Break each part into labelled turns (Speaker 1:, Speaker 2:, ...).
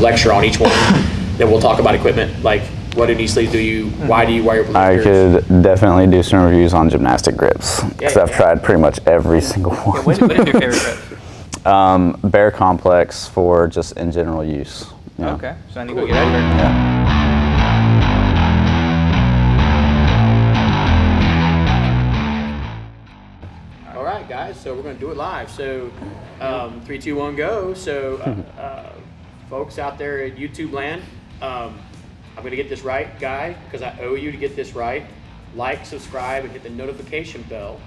Speaker 1: lecture on each one. Then we'll talk about equipment, like what in each sleeve do you, why do you wear your
Speaker 2: I
Speaker 1: blinkers?
Speaker 2: could definitely do some reviews on gymnastic grips because I've tried pretty much every single one.
Speaker 3: What is your favorite grip?
Speaker 2: Bear Complex for just in general use. Yeah.
Speaker 3: Okay, so I need to go get out of here.
Speaker 2: Yeah.
Speaker 1: All right, guys, so we're going to do it live. So 3, 2, 1, go. So folks out there at YouTube land, I'm going to get this right, Guy, because I owe you to get this right. Like, subscribe, and hit the notification bell.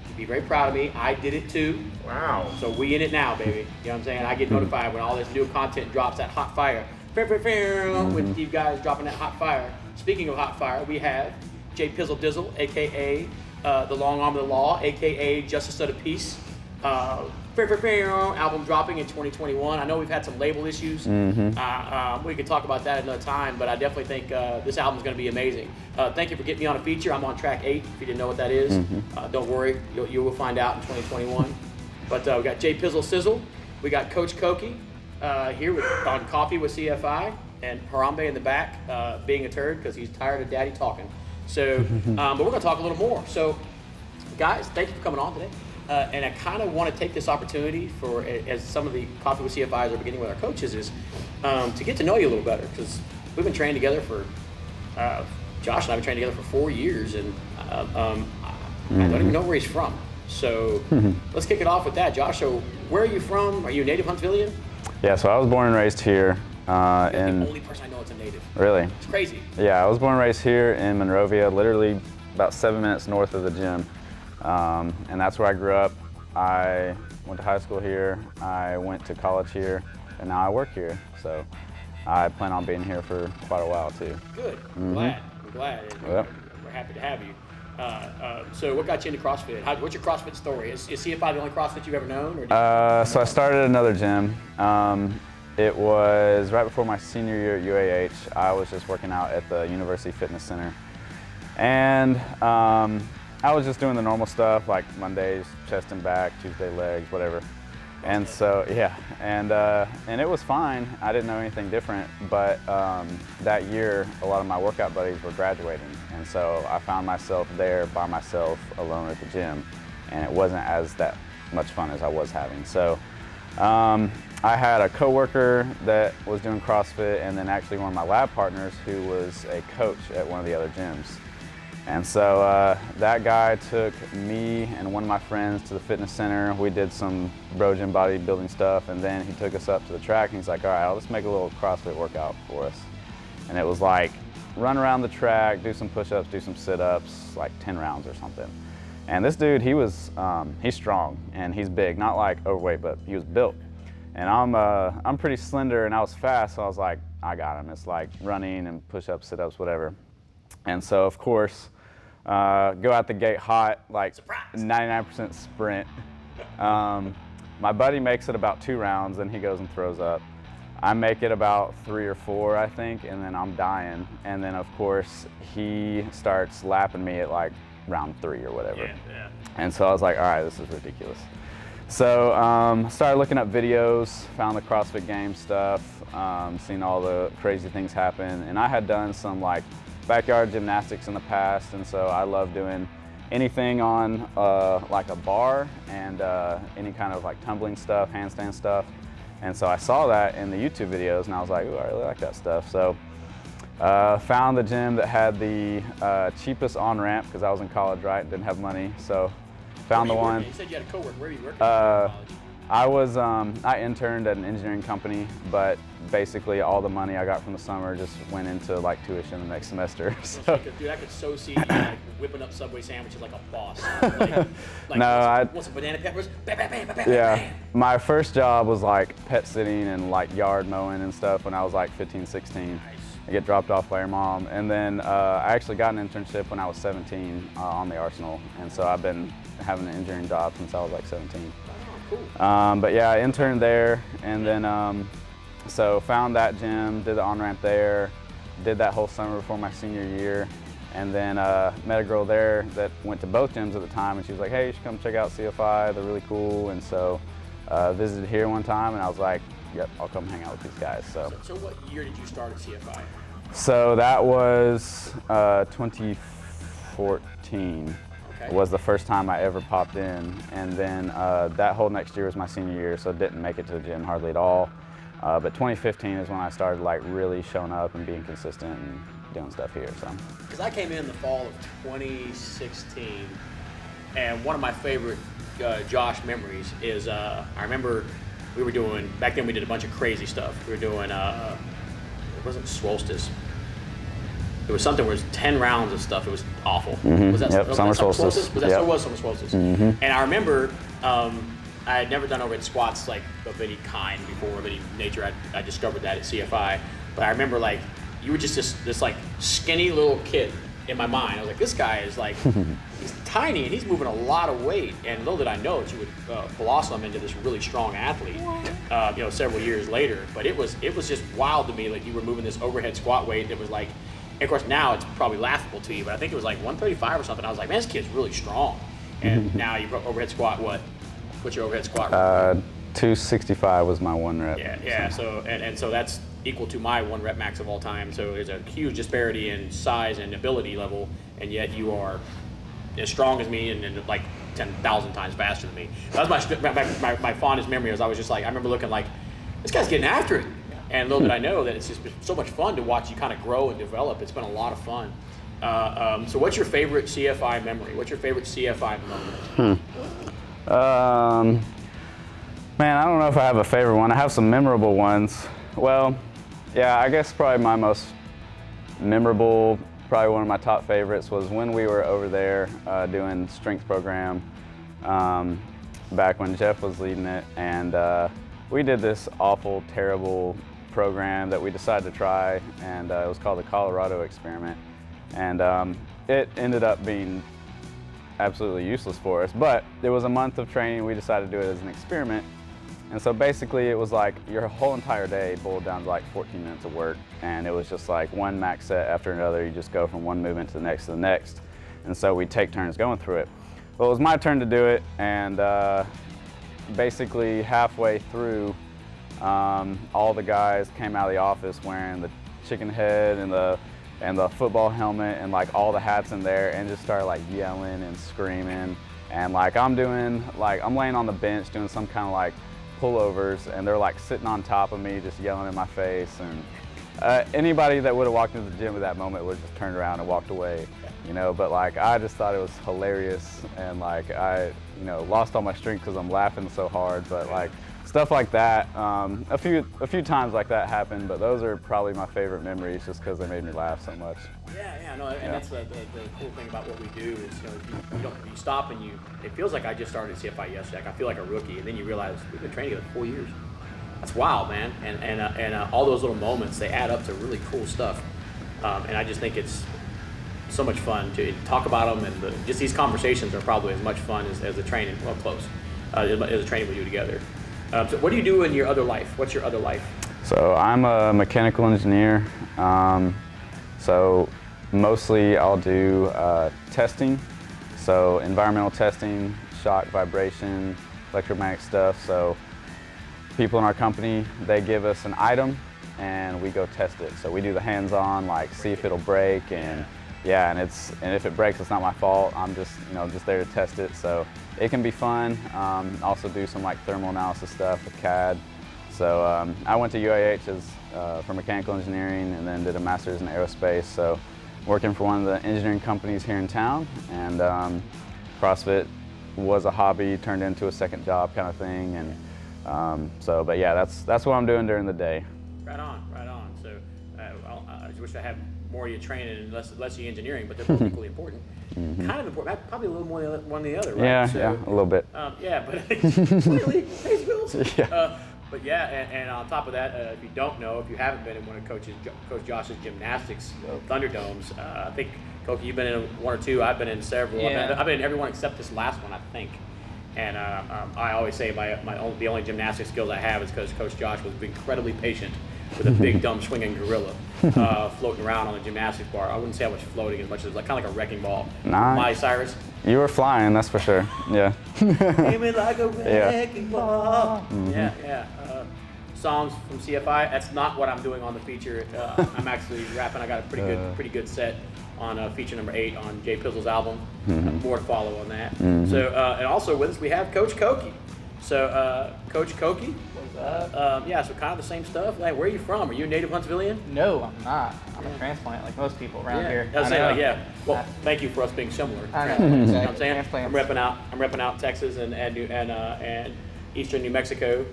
Speaker 1: You'd be very proud of me. I did it too.
Speaker 3: Wow.
Speaker 1: So we in it now, baby. You know what I'm saying? I get notified when all this new content drops, that hot fire. With you guys dropping that hot fire. Speaking of hot fire, we have J Pizzle Dizzle, a.k.a. The Long Arm of the Law, a.k.a. Justice of the Peace. Album dropping in 2021. I know we've had some label issues. We could talk about that another time, but I definitely think this album's going to be amazing. Thank you for getting me on a feature. I'm on track 8, if you didn't know what that is. Don't worry, you will find out in 2021. But we got J Pizzle Sizzle. We got Coach Koki here on Coffee with CFI, and Harambe in the back being a turd because he's tired of daddy talking. So, but we're going to talk a little more. So, guys, thank you for coming on today. And I kind of want to take this opportunity for, as some of the Coffee with CFIs are beginning with our coaches, is to get to know you a little better, because we've been training together for, Josh and I have been training together for 4 years, and I don't even know where he's from. So let's kick it off with that. Josh, so where are you from? Are you a native Huntsvillian?
Speaker 2: Yeah, so I was born and raised here.
Speaker 1: You're the only person I know that's a native.
Speaker 2: Really?
Speaker 1: It's crazy.
Speaker 2: Yeah, I was born and raised here in Monrovia, literally about 7 minutes north of the gym. And that's where I grew up. I went to high school here, I went to college here, and now I work here. So I plan on being here for quite a while too.
Speaker 1: Good. I'm glad.
Speaker 2: Yep.
Speaker 1: We're happy to have you. So what got you into CrossFit? What's your CrossFit story? Is CFI the only CrossFit you've ever known? Or
Speaker 2: so I started another gym. It was right before my senior year at UAH. I was just working out at the University Fitness Center. And I was just doing the normal stuff, like Mondays, chest and back, Tuesday legs, whatever. And so, yeah, and it was fine. I didn't know anything different, but that year, a lot of my workout buddies were graduating. And so I found myself there by myself, alone at the gym. And it wasn't as that much fun as I was having. So I had a coworker that was doing CrossFit, and then actually one of my lab partners who was a coach at one of the other gyms. And so that guy took me and one of my friends to the fitness center. We did some bro gym bodybuilding stuff, and then he took us up to the track and he's like, all right, I'll just make a little CrossFit workout for us. And it was like, run around the track, do some push-ups, do some sit-ups, like 10 rounds or something. And this dude, he's strong and he's big, not like overweight, but he was built. And I'm pretty slender and I was fast, so I was like, I got him. It's like running and push-ups, sit-ups, whatever. And so, of course, go out the gate hot, like 99% sprint. My buddy makes it about 2 rounds, and he goes and throws up. I make it about 3 or 4, I think, and then I'm dying. And then, of course, he starts lapping me at like round 3 or whatever.
Speaker 1: Yeah.
Speaker 2: And so I was like, all right, this is ridiculous. So started looking up videos, found the CrossFit Games stuff, seen all the crazy things happen. And I had done some like backyard gymnastics in the past, and so I love doing anything on like a bar and any kind of like tumbling stuff, handstand stuff. And so I saw that in the YouTube videos, and I was like, ooh, I really like that stuff. So found the gym that had the cheapest on-ramp, because I was in college, right, didn't have money. So found the one.
Speaker 1: You said you had a coworker. Where were you working?
Speaker 2: I interned at an engineering company, but basically all the money I got from the summer just went into like tuition the next semester. So.
Speaker 1: Dude, I could so see you like whipping up Subway sandwiches like a boss.
Speaker 2: No,
Speaker 1: want some banana peppers?
Speaker 2: Yeah, my first job was like pet sitting and like yard mowing and stuff when I was like 15, 16.
Speaker 1: Nice.
Speaker 2: I get dropped off by your mom, and then I actually got an internship when I was 17 on the Arsenal, and so I've been having an engineering job since I was like 17.
Speaker 1: Cool.
Speaker 2: But yeah, I interned there, and then so found that gym, did the on-ramp there, did that whole summer before my senior year, and then met a girl there that went to both gyms at the time, and she was like, hey, you should come check out CFI, they're really cool. And so visited here one time, and I was like, yep, I'll come hang out with these guys.
Speaker 1: So what year did you start at CFI?
Speaker 2: So that was 2014.
Speaker 1: Okay.
Speaker 2: Was the first time I ever popped in, and then that whole next year was my senior year, so didn't make it to the gym hardly at all. But 2015 is when I started like really showing up and being consistent and doing stuff here. So.
Speaker 1: Because I came in the fall of 2016, and one of my favorite Josh memories is I remember we were doing, back then we did a bunch of crazy stuff. We were doing, it wasn't Solstice. It was something where it was 10 rounds of stuff. It was awful.
Speaker 2: Mm-hmm.
Speaker 1: Was that,
Speaker 2: yep,
Speaker 1: was
Speaker 2: Summer
Speaker 1: that
Speaker 2: Solstice.
Speaker 1: Was that
Speaker 2: yep.
Speaker 1: still was Summer Solstice?
Speaker 2: Mm-hmm.
Speaker 1: And I remember I had never done overhead squats like of any kind before, of any nature. I discovered that at CFI. But I remember like you were just this like skinny little kid in my mind. I was like, this guy is like, he's tiny and he's moving a lot of weight. And little did I know that you would blossom into this really strong athlete, several years later. But it was just wild to me, like you were moving this overhead squat weight that was like, and of course now it's probably laughable to you, but I think it was like 135 or something. I was like, man, this kid's really strong. And now you overhead squat what? What's your overhead squat?
Speaker 2: 265 was my 1 rep.
Speaker 1: Yeah. So so that's equal to my 1 rep max of all time. So there's a huge disparity in size and ability level, and yet you are as strong as me and like 10,000 times faster than me. That was my fondest memory. I was just like, I remember looking like, this guy's getting after it. And little did I know that it's just been so much fun to watch you kind of grow and develop. It's been a lot of fun. So what's your favorite CFI memory? What's your favorite CFI moment?
Speaker 2: Man, I don't know if I have a favorite one. I have some memorable ones. Well, yeah, I guess probably my most memorable, probably one of my top favorites was when we were over there doing strength program back when Jeff was leading it. And we did this awful, terrible program that we decided to try, and it was called the Colorado Experiment. And it ended up being absolutely useless for us, but it was a month of training. We decided to do it as an experiment. And so basically it was like your whole entire day boiled down to like 14 minutes of work, and it was just like one max set after another. You just go from one movement to the next to the next. And so we'd take turns going through it. Well, it was my turn to do it, and basically halfway through, all the guys came out of the office wearing the chicken head and the football helmet and like all the hats in there, and just started like yelling and screaming. And like I'm laying on the bench doing some kind of like pullovers, and they're like sitting on top of me just yelling in my face. And anybody that would have walked into the gym at that moment would have just turned around and walked away, but like I just thought it was hilarious, and like I lost all my strength because I'm laughing so hard. But like stuff like that, a few times like that happened, but those are probably my favorite memories just because they made me laugh so much.
Speaker 1: And that's the cool thing about what we do is you stop and it feels like I just started at CFI yesterday. Like I feel like a rookie, and then you realize we've been training together 4 years. That's wild, man. And all those little moments, they add up to really cool stuff. And I just think it's so much fun to talk about them, and just these conversations are probably as much fun as the training. Well, close as the training we do together. So what do you do in your other life? What's your other life?
Speaker 2: So I'm a mechanical engineer. So mostly I'll do testing. So environmental testing, shock, vibration, electromagnetic stuff. So people in our company, they give us an item and we go test it. So we do the hands-on, like see if it'll break, and and if it breaks, it's not my fault. I'm just there to test it. So it can be fun. Also do some like thermal analysis stuff with CAD. So I went to UAH for mechanical engineering, and then did a master's in aerospace. So working for one of the engineering companies here in town, and CrossFit was a hobby turned into a second job kind of thing. And but yeah, that's what I'm doing during the day.
Speaker 1: Right on. So I just wish I had more of you training and less of you engineering, but they're both equally important.
Speaker 2: Mm-hmm.
Speaker 1: Kind of important, probably a little more than one than the other, right?
Speaker 2: Yeah, a little bit.
Speaker 1: But really, pays bills.
Speaker 2: Yeah.
Speaker 1: But yeah, and on top of that, if you don't know, if you haven't been in one of Coach Josh's gymnastics Thunderdomes, I think Coach, you've been in one or two. I've been in several.
Speaker 3: Yeah.
Speaker 1: I've been in every one except this last one, I think. And I always say the only gymnastic skills I have is because Coach Josh was incredibly patient with a big dumb swinging gorilla floating around on the gymnastics bar. I wouldn't say I was floating as much as like kind of like a wrecking ball.
Speaker 2: Nice.
Speaker 1: My Cyrus.
Speaker 2: You were flying, that's for sure. Yeah.
Speaker 1: Aiming like a wrecking ball.
Speaker 2: Mm-hmm.
Speaker 1: Yeah. songs from CFI. That's not what I'm doing on the feature. I'm actually rapping. I got a pretty good set on feature number 8 on Jay Pizzle's album. More to follow on that. So and also with us we have Coach Koki. So Coach Koki.
Speaker 4: What's up?
Speaker 1: Yeah, so kind of the same stuff. Like, where are you from? Are you a native Huntsvillian?
Speaker 4: No, I'm not. I'm a transplant like most people around here.
Speaker 1: I was saying, Well, thank you for us being similar.
Speaker 4: I know.
Speaker 1: You know what I'm
Speaker 4: Exactly.
Speaker 1: saying?
Speaker 4: Transplants.
Speaker 1: I'm repping out Texas and eastern New Mexico.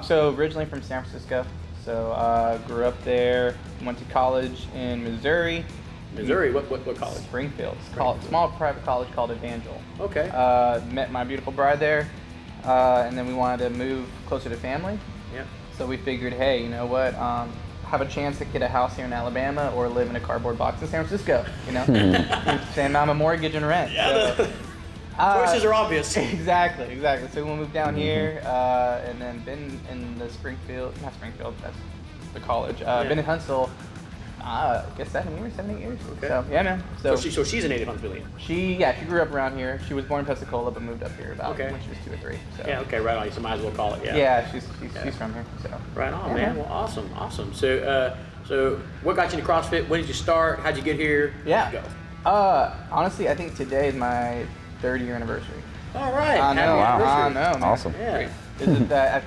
Speaker 4: So originally from San Francisco. So grew up there. Went to college in Missouri.
Speaker 1: Missouri, what college?
Speaker 4: Springfield. Small private college called Evangel.
Speaker 1: Okay.
Speaker 4: Met my beautiful bride there, and then we wanted to move closer to family.
Speaker 1: Yeah.
Speaker 4: So we figured, hey, you know what? Have a chance to get a house here in Alabama or live in a cardboard box in San Francisco. You know, same amount of mortgage and rent.
Speaker 1: Yeah.
Speaker 4: So,
Speaker 1: choices are obvious.
Speaker 4: Exactly. So we moved down here, and then been in the not Springfield, that's the college. Been in Huntsville, I guess 7 years, 8 years.
Speaker 1: Okay.
Speaker 4: So yeah, man.
Speaker 1: So she's a native Huntsvillian.
Speaker 4: She grew up around here. She was born in Pensacola, but moved up here about when she was 2 or 3. So.
Speaker 1: Yeah. Okay. Right on. So might as well call it. Yeah.
Speaker 4: Yeah, she's from here. So.
Speaker 1: Right on,
Speaker 4: Yeah,
Speaker 1: man. Well, awesome. So what got you into CrossFit? When did you start? How'd you get here?
Speaker 4: Yeah.
Speaker 1: Go.
Speaker 4: Honestly, I think today is my 3rd-year anniversary.
Speaker 1: All right.
Speaker 4: I know.
Speaker 1: Happy
Speaker 4: I
Speaker 1: anniversary.
Speaker 4: know, man.
Speaker 2: Awesome.
Speaker 1: Yeah.
Speaker 4: Is it that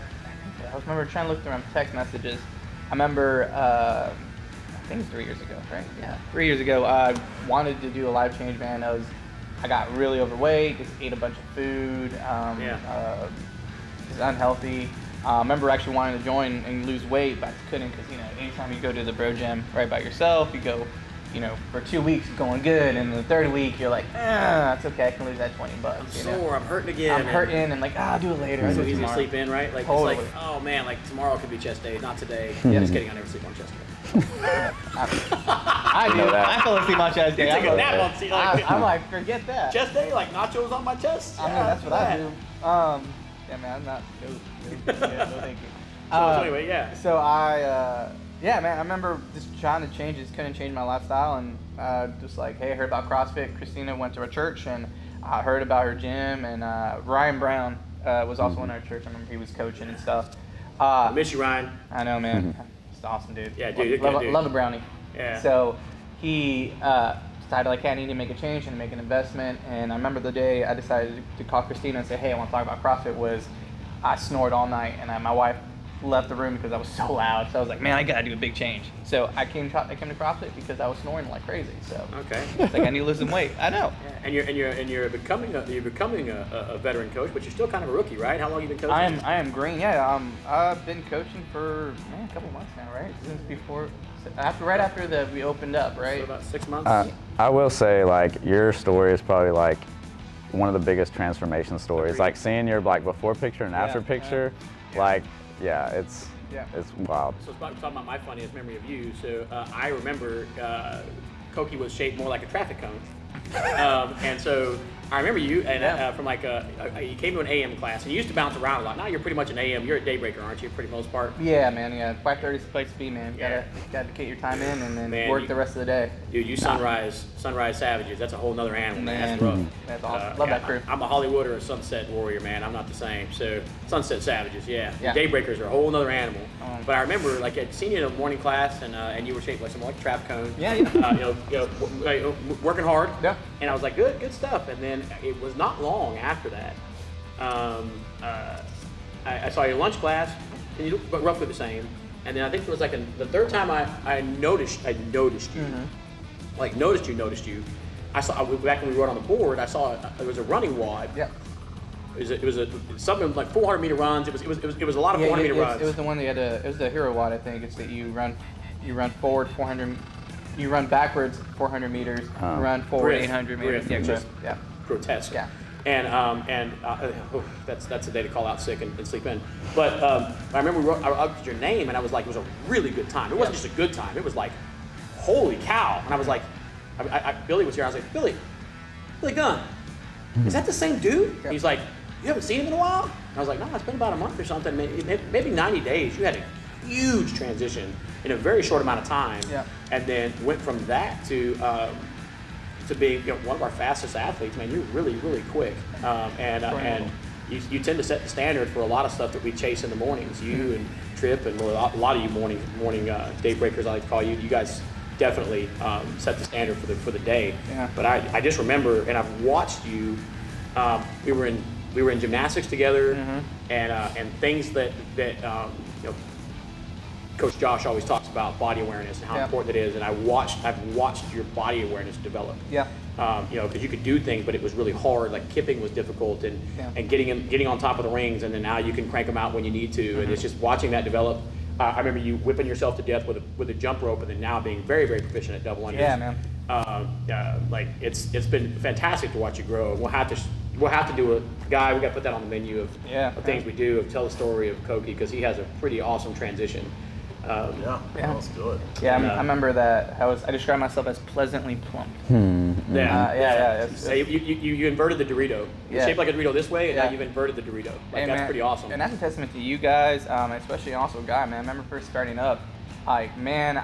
Speaker 4: I remember trying to look through my text messages. I remember I think it's 3 years ago, right? Yeah, 3 years ago. I wanted to do a life change, man. I got really overweight, just ate a bunch of food. Just unhealthy. I remember actually wanting to join and lose weight, but I couldn't because anytime you go to the bro gym right by yourself, you go, for 2 weeks going good, and the 3rd week you're like, it's okay, I can lose that $20.
Speaker 1: I'm sore. I'm hurting again.
Speaker 4: I'm hurting, and like, I'll do it later.
Speaker 1: So
Speaker 4: I'll do it
Speaker 1: easy to
Speaker 4: tomorrow.
Speaker 1: sleep in, right? Like
Speaker 4: Totally.
Speaker 1: it's like, oh man, like tomorrow could be chest day, not today.
Speaker 4: Yeah.
Speaker 1: Just kidding. I never sleep on chest day.
Speaker 4: I do.
Speaker 2: know that.
Speaker 4: I fell asleep on chest day.
Speaker 1: You take a nap on chest.
Speaker 4: I'm like, forget that.
Speaker 1: Chest day, like nachos on my chest.
Speaker 4: I mean, that's what I do. Yeah, man, I'm not. No, thank you.
Speaker 1: So anyway, yeah.
Speaker 4: So I remember just trying to change. Just couldn't change my lifestyle, and just like, hey, I heard about CrossFit. Christina went to our church, and I heard about her gym, and Ryan Brown was also in our church. I remember he was coaching and stuff.
Speaker 1: I miss you, Ryan.
Speaker 4: I know, man. He's awesome, dude.
Speaker 1: Yeah, dude, you're good, dude.
Speaker 4: Love a brownie.
Speaker 1: Yeah.
Speaker 4: So he decided like, hey, I need to make a change and make an investment. And I remember the day I decided to call Christina and say, hey, I want to talk about CrossFit was I snored all night, and my wife left the room because I was so loud. So I was like, man, I gotta do a big change. So I came to CrossFit because I was snoring like crazy. So
Speaker 1: Okay.
Speaker 4: it's like I need to lose some weight. I know.
Speaker 1: Yeah. And you're becoming a veteran coach, but you're still kind of a rookie, right? How long have you been coaching?
Speaker 4: I am green. Yeah. I've been coaching for a couple months now, right? Since right after we opened up, right?
Speaker 1: So about 6 months.
Speaker 2: I will say, like, your story is probably like one of the biggest transformation stories.
Speaker 1: Agreed.
Speaker 2: Like seeing your before picture and after picture, it's wild.
Speaker 1: So talking about my funniest memory of you. So I remember Koki was shaped more like a traffic cone, and so I remember you and from you came to an AM class and you used to bounce around a lot. Now you're pretty much an AM. You're a daybreaker, aren't you? For the most part.
Speaker 4: Yeah, man. Yeah, 5:30 is the place to be, man. You gotta get your time in and then work the rest of the day.
Speaker 1: Dude, you sunrise savages. That's a whole nother animal, man. That's rough.
Speaker 4: That's awesome. Love that crew.
Speaker 1: I'm a Hollywood or a Sunset warrior, man. I'm not the same. So Sunset savages, yeah.
Speaker 4: Yeah.
Speaker 1: Daybreakers are a whole nother animal. But I remember, like, I'd seen you in a morning class, and you were shaped like something like a traffic cone.
Speaker 4: Yeah.
Speaker 1: Working hard.
Speaker 4: Yeah.
Speaker 1: And I was like, good stuff. And then it was not long after that. I saw your lunch class, and you looked roughly the same. And then I think it was like the third time I noticed you.
Speaker 4: Mm-hmm.
Speaker 1: Like noticed you. I saw back when we rode on the board. I saw it was a running wad.
Speaker 4: Yeah.
Speaker 1: It was something like 400 meter runs. It was a lot of 400 meter runs.
Speaker 4: It was the one that it was the Hero Wad, I think. It's that you run forward 400, you run backwards 400 meters, run forward 800 meters.
Speaker 1: Yeah, grotesque.
Speaker 4: Yeah.
Speaker 1: And that's the day to call out sick and sleep in. But I remember I looked at your name and I was like, it was a really good time. It wasn't just a good time. It was like, holy cow! And I was like, Billy was here. I was like, Billy Gunn, is that the same dude?
Speaker 4: Yeah.
Speaker 1: He's like, you haven't seen him in a while? And I was like, no, it's been about a month or something. Maybe 90 days. You had a huge transition in a very short amount of time.
Speaker 4: Yeah.
Speaker 1: And then went from that to being one of our fastest athletes. Man, you're really, really quick. And you tend to set the standard for a lot of stuff that we chase in the mornings. You and Trip and a lot of you morning day breakers, I like to call you. You guys definitely set the standard for the day.
Speaker 4: Yeah.
Speaker 1: But I just remember, and I've watched you. We were in gymnastics together, and things that Coach Josh always talks about body awareness and how important it is. And I've watched your body awareness develop.
Speaker 4: Yeah.
Speaker 1: Because you could do things, but it was really hard. Like kipping was difficult, and getting on top of the rings, and then now you can crank them out when you need to. And it's just watching that develop. I remember you whipping yourself to death with a jump rope, and then now being very, very proficient at double unders.
Speaker 4: Yeah, man.
Speaker 1: Like it's been fantastic to watch you grow. We'll have to do we got to put that on the menu of things we do. Tell the story of Koki, because he has a pretty awesome transition.
Speaker 5: Let's do it.
Speaker 4: Yeah, I remember that. I described myself as pleasantly plump.
Speaker 1: You inverted the Dorito. You're shaped like a Dorito this way, and now you've inverted the Dorito. That's pretty awesome.
Speaker 4: And that's a testament to you guys, especially also Guy, man. I remember first starting up, like, man,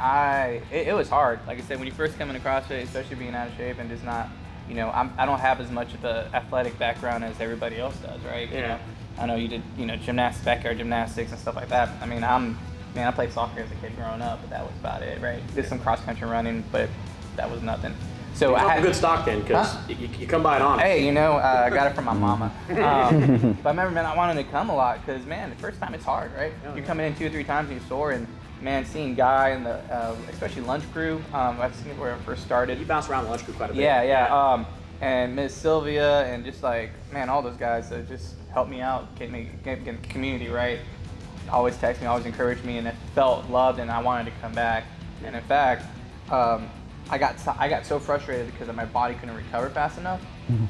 Speaker 4: it was hard. Like I said, when you first come into CrossFit, especially being out of shape and just not, I don't have as much of an athletic background as everybody else does, right?
Speaker 1: Yeah.
Speaker 4: I know you did, gymnastics, backyard gymnastics and stuff like that. I mean, I played soccer as a kid growing up, but that was about it, right? Did some cross country running, but that was nothing. So
Speaker 1: I had a good stock then, because you come by it on.
Speaker 4: Hey, I got it from my mama. But I remember, man, I wanted to come a lot because, man, the first time it's hard, right? You're coming in 2 or 3 times and you're sore, and man, seeing Guy and the especially lunch crew, I've seen it where I first started.
Speaker 1: You bounce around the lunch crew quite a bit.
Speaker 4: Yeah. And Miss Sylvia and just like, man, all those guys that just helped me out, get the community right. Always text me, always encouraged me, and it felt loved, and I wanted to come back. And in fact, I got so frustrated because my body couldn't recover fast enough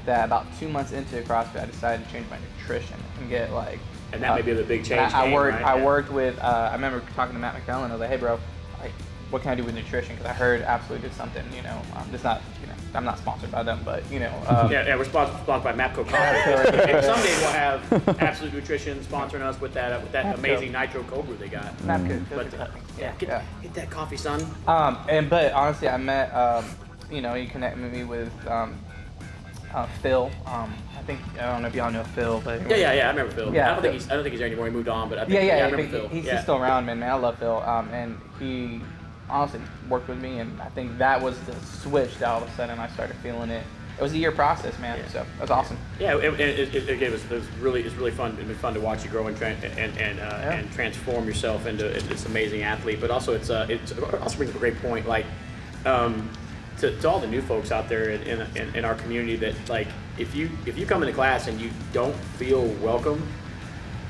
Speaker 4: that about 2 months into CrossFit, I decided to change my nutrition and get like.
Speaker 1: And that may be the big change.
Speaker 4: I worked with. I remember talking to Matt McClellan. I was like, "Hey, bro, like, what can I do with nutrition?" Because I heard absolutely did something. It's not. I'm not sponsored by them, but
Speaker 1: we're sponsored by Mapco Coffee. And someday we'll have Absolute Nutrition sponsoring us with that amazing Nitro Cold Brew they got.
Speaker 4: Mapco.
Speaker 1: But get that coffee, son.
Speaker 4: But honestly, I met. He connected me with Phil. I don't know if y'all know Phil, but
Speaker 1: yeah, I remember Phil.
Speaker 4: Yeah,
Speaker 1: I don't think he's there anymore. He moved on, but I think I remember Phil.
Speaker 4: He's still around, man. I love Phil, and he honestly worked with me, and I think that was the switch that all of a sudden I started feeling it. It was a year process, man. Yeah. So that's awesome.
Speaker 1: Yeah, it was really fun. It's been fun to watch you grow and transform yourself into this amazing athlete. But also it also brings up a great point, like. To all the new folks out there in our community, that like if you come into class and you don't feel welcome,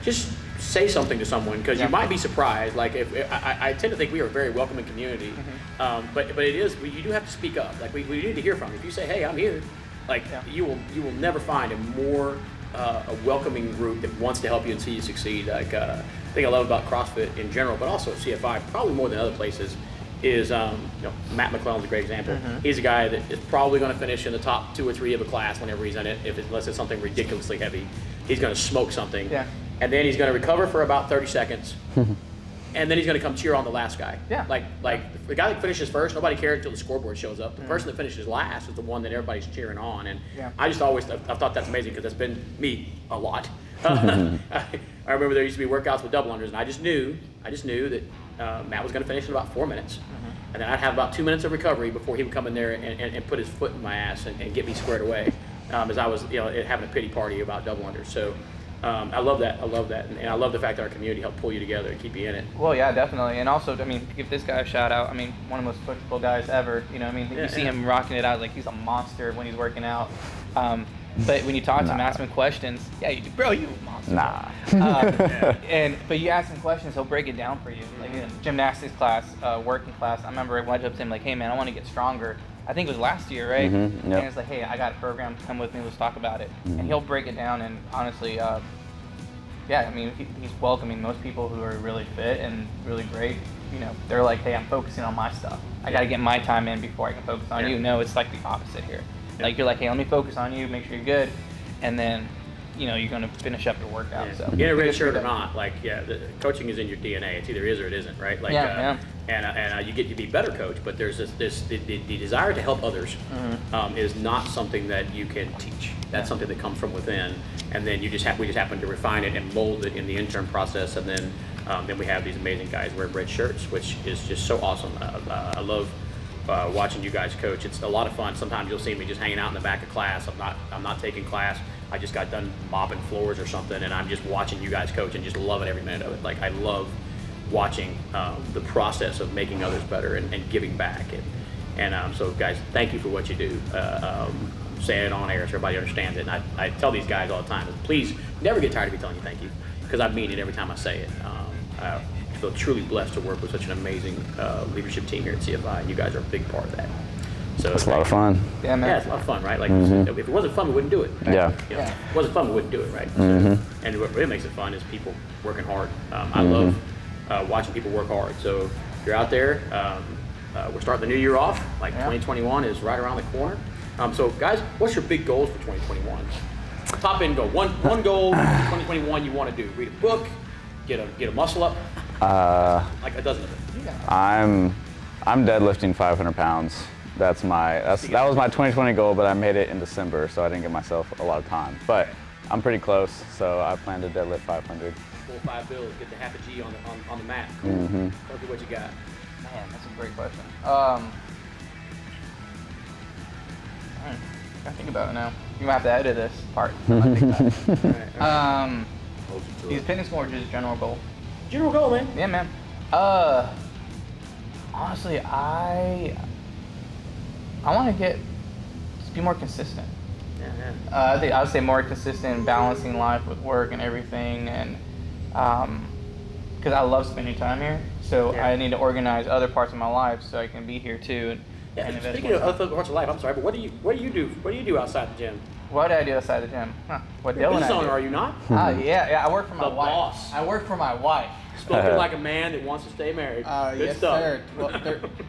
Speaker 1: just say something to someone, because you might be surprised. Like I tend to think we are a very welcoming community, but it is, you do have to speak up. Like we need to hear from you. If you say, hey, I'm here, like you will never find a more a welcoming group that wants to help you and see you succeed. Like the thing I love about CrossFit in general, but also CFI probably more than other places, is Matt McClellan's a great example. He's a guy that is probably going to finish in the top 2 or 3 of a class whenever he's in it. Unless it's something ridiculously heavy, he's going to smoke something. Yeah. And then he's going to recover for about 30 seconds, and then he's going to come cheer on the last guy. Yeah. Like the guy that finishes first, nobody cares until the scoreboard shows up. The person that finishes last is the one that everybody's cheering on. And I've thought that's amazing, because that's been me a lot. I remember there used to be workouts with double unders, and I just knew that Matt was going to finish in about 4 minutes, and then I'd have about 2 minutes of recovery before he would come in there and put his foot in my ass and get me squared away, as I was having a pity party about double unders. So I love that, and I love the fact that our community helped pull you together and keep you in it.
Speaker 4: Well, yeah, definitely. And also, I mean, give this guy a shout out. I mean, one of the most flexible guys ever. You see him rocking it out like he's a monster when he's working out. But when you talk to him, ask him questions, you a monster.
Speaker 2: Nah.
Speaker 4: But you ask him questions, he'll break it down for you. Like in gymnastics class, working class, I remember I went up to him like, hey man, I want to get stronger. I think it was last year, right? And it's like, hey, I got a program, come with me, let's talk about it. And he'll break it down, and honestly, he's welcoming. Most people who are really fit and really great, they're like, hey, I'm focusing on my stuff. I got to get my time in before I can focus on you. No, it's like the opposite here. Like you're like, hey, let me focus on you, make sure you're good, and then you're going to finish up your workout.
Speaker 1: Yeah.
Speaker 4: So
Speaker 1: Get a red shirt or not, the coaching is in your DNA. It's either is or it isn't, right? And you get to be better coach, but there's the desire to help others is not something that you can teach. That's something that comes from within, and then we just happen to refine it and mold it in the intern process, and then we have these amazing guys wearing red shirts, which is just so awesome. I love watching you guys coach. It's a lot of fun. Sometimes you'll see me just hanging out in the back of class. I'm not taking class. I just got done mopping floors or something, and I'm just watching you guys coach and just loving every minute of it. Like, I love watching the process of making others better and giving back. And so guys, thank you for what you do. Saying it on air so everybody understands it. And I tell these guys all the time, please never get tired of me telling you thank you, because I mean it every time I say it. I feel truly blessed to work with such an amazing leadership team here at CFI, and you guys are a big part of that. So
Speaker 2: It's a lot of fun.
Speaker 4: Yeah, man.
Speaker 1: Yeah, it's a lot of fun, right? Like, if it wasn't fun, we wouldn't do it. Right?
Speaker 2: Yeah.
Speaker 1: If it wasn't fun, we wouldn't do it, right? So, and what really makes it fun is people working hard. I love watching people work hard. So if you're out there, we're starting the new year off. 2021 is right around the corner. So guys, what's your big goals for 2021? Top end goal. One goal for 2021 you want to do. Read a book, get a muscle up. Like a dozen of them.
Speaker 2: I'm deadlifting 500 pounds. That was my 2020 goal, but I made it in December, so I didn't give myself a lot of time. But I'm pretty close, so I plan to deadlift 500.
Speaker 1: 4-5 bills, get the half a G on the mat. Cool. Look at what you got.
Speaker 4: Man, that's a great question. I think about it now. You might have to edit this part. These fitness more just general goal.
Speaker 1: General goal, man.
Speaker 4: Yeah, man. Honestly, I want to just be more consistent. I think I would say more consistent in balancing life with work and everything, and because I love spending time here, so I need to organize other parts of my life so I can be here too. And
Speaker 1: Speaking of other parts of life, I'm sorry, but what do you do outside the gym?
Speaker 4: What do I do outside the gym? What
Speaker 1: You're a
Speaker 4: Dylan
Speaker 1: business
Speaker 4: I
Speaker 1: owner,
Speaker 4: do?
Speaker 1: are you not?
Speaker 4: Yeah, I work for my
Speaker 1: The
Speaker 4: wife.
Speaker 1: boss.
Speaker 4: I work for my wife.
Speaker 1: Spoken like a man that wants to stay married. Good
Speaker 4: Yes,
Speaker 1: stuff.
Speaker 4: sir.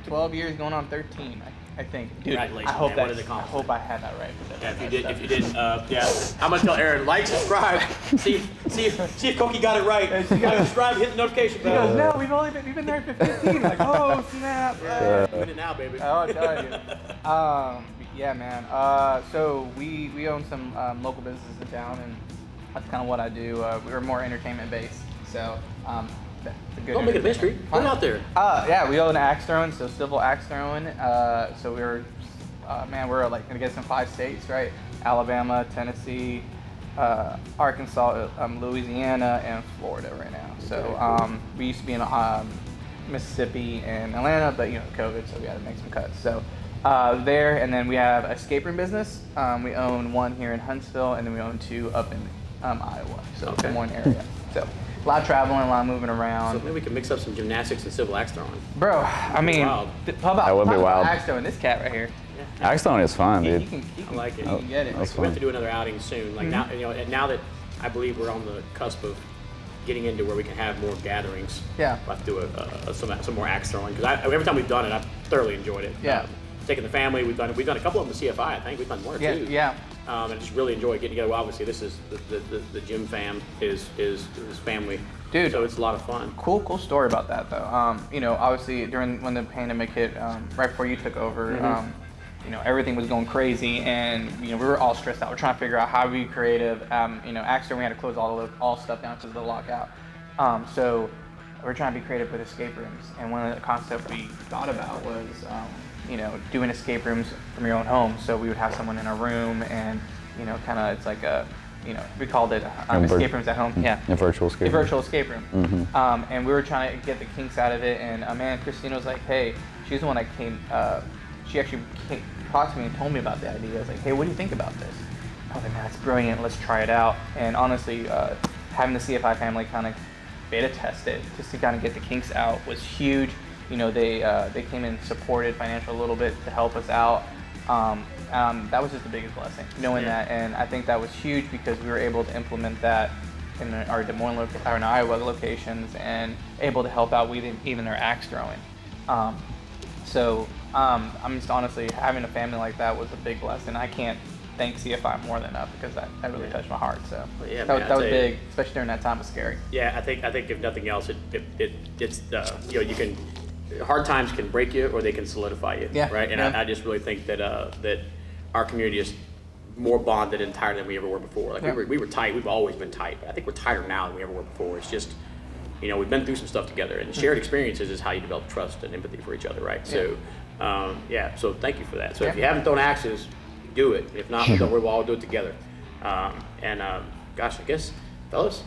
Speaker 4: 12 years going on 13, I think. Dude,
Speaker 1: Congratulations,
Speaker 4: I hope
Speaker 1: man. What
Speaker 4: that.
Speaker 1: an
Speaker 4: I
Speaker 1: accomplishment.
Speaker 4: hope I had that right.
Speaker 1: Yeah, if you didn't, I'm gonna tell Aaron, like, subscribe, see if Koki got it right. Subscribe, hit the notification
Speaker 4: He
Speaker 1: bell.
Speaker 4: goes, no, we've been there for 15. Like, oh snap.
Speaker 1: Doing it now, baby.
Speaker 4: I'll tell you. Yeah, man. So we own some local businesses in town, and that's kind of what I do. We're more entertainment based, so
Speaker 1: Don't make it a mystery. Put it out there.
Speaker 4: Yeah, we own axe throwing, so civil axe throwing. So we're like I guess in 5 states, right? Alabama, Tennessee, Arkansas, Louisiana, and Florida right now. So we used to be in Mississippi and Atlanta, but COVID, so we had to make some cuts. So there, and then we have a escape room business. We own one here in Huntsville, and then we own 2 up in Iowa, so Des Moines area. So a lot of traveling, a lot of moving around.
Speaker 1: So maybe we can mix up some gymnastics and civil axe throwing.
Speaker 4: Bro, I mean,
Speaker 1: Wild.
Speaker 4: how about
Speaker 2: That would be wild.
Speaker 4: axe throwing this cat right here?
Speaker 2: Axe throwing is fun, dude.
Speaker 4: He can
Speaker 1: I like it.
Speaker 4: He can get it.
Speaker 2: That's
Speaker 1: We have
Speaker 2: fun.
Speaker 1: to do another outing soon. Like now, now that I believe we're on the cusp of getting into where we can have more gatherings.
Speaker 4: Yeah.
Speaker 1: We'll have to do some more axe throwing, because every time we've done it, I've thoroughly enjoyed it.
Speaker 4: Yeah.
Speaker 1: Taking the family, we've done a couple of them in CFI. I think we've done 1 or 2.
Speaker 4: Yeah.
Speaker 1: And just really enjoy getting together. Well, obviously, this is the gym fam is family.
Speaker 4: Dude.
Speaker 1: So it's a lot of fun.
Speaker 4: Cool story about that though. Obviously when the pandemic hit, right before you took over, everything was going crazy, and we were all stressed out. We're trying to figure out how to be creative. Actually, we had to close all stuff down because of the lockout. So we're trying to be creative with escape rooms, and one of the concepts we thought about was doing escape rooms from your own home. So we would have someone in a room, and kind of it's like a we called it escape rooms at home. Yeah.
Speaker 2: A virtual escape
Speaker 4: A
Speaker 2: room.
Speaker 4: virtual escape room. And we were trying to get the kinks out of it. And Christina was like, hey, she's the one that came, she actually talked to me and told me about the idea. I was like, hey, what do you think about this? I was like, man, that's brilliant. Let's try it out. And honestly, having the CFI family kind of beta test it just to kind of get the kinks out was huge. They came and supported financially a little bit to help us out. That was just the biggest blessing, knowing that, and I think that was huge because we were able to implement that in our Des Moines or in Iowa locations, and able to help out with even their axe throwing. I'm just honestly, having a family like that was a big blessing. I can't thank CFI more than enough because that really touched my heart. So
Speaker 1: Well, yeah,
Speaker 4: that,
Speaker 1: man,
Speaker 4: that was
Speaker 1: I'd say-
Speaker 4: big, especially during that time. Was scary.
Speaker 1: Yeah, I think if nothing else, it's you know, you can, hard times can break you or they can solidify you.
Speaker 4: Yeah,
Speaker 1: Right. And
Speaker 4: yeah.
Speaker 1: I just really think that that our community is more bonded and tighter than we ever were before. Like
Speaker 4: Yeah.
Speaker 1: we were tight. We've always been tight. But I think we're tighter now than we ever were before. It's just, you know, we've been through some stuff together, and shared experiences is how you develop trust and empathy for each other, right? So, yeah. So thank you for that. So if
Speaker 4: Yeah.
Speaker 1: you haven't thrown axes, do it. If not, we'll all do it together. Gosh, I guess, fellas,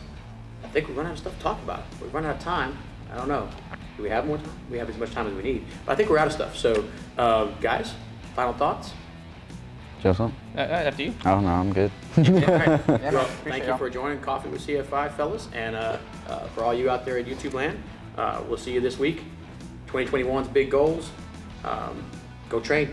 Speaker 1: I think we're running out of stuff to talk about. We've run out of time. I don't know. Do we have more time? We have as much time as we need. But I think we're out of stuff. So, guys, final thoughts?
Speaker 2: Joseph?
Speaker 4: After you.
Speaker 2: Oh no, I'm good.
Speaker 1: All right.
Speaker 4: Yeah,
Speaker 1: Well,
Speaker 4: man,
Speaker 1: thank
Speaker 4: appreciate
Speaker 1: you
Speaker 4: y'all.
Speaker 1: for joining Coffee with CFI, fellas. And for all you out there in YouTube land, we'll see you this week. 2021's big goals. Go trade.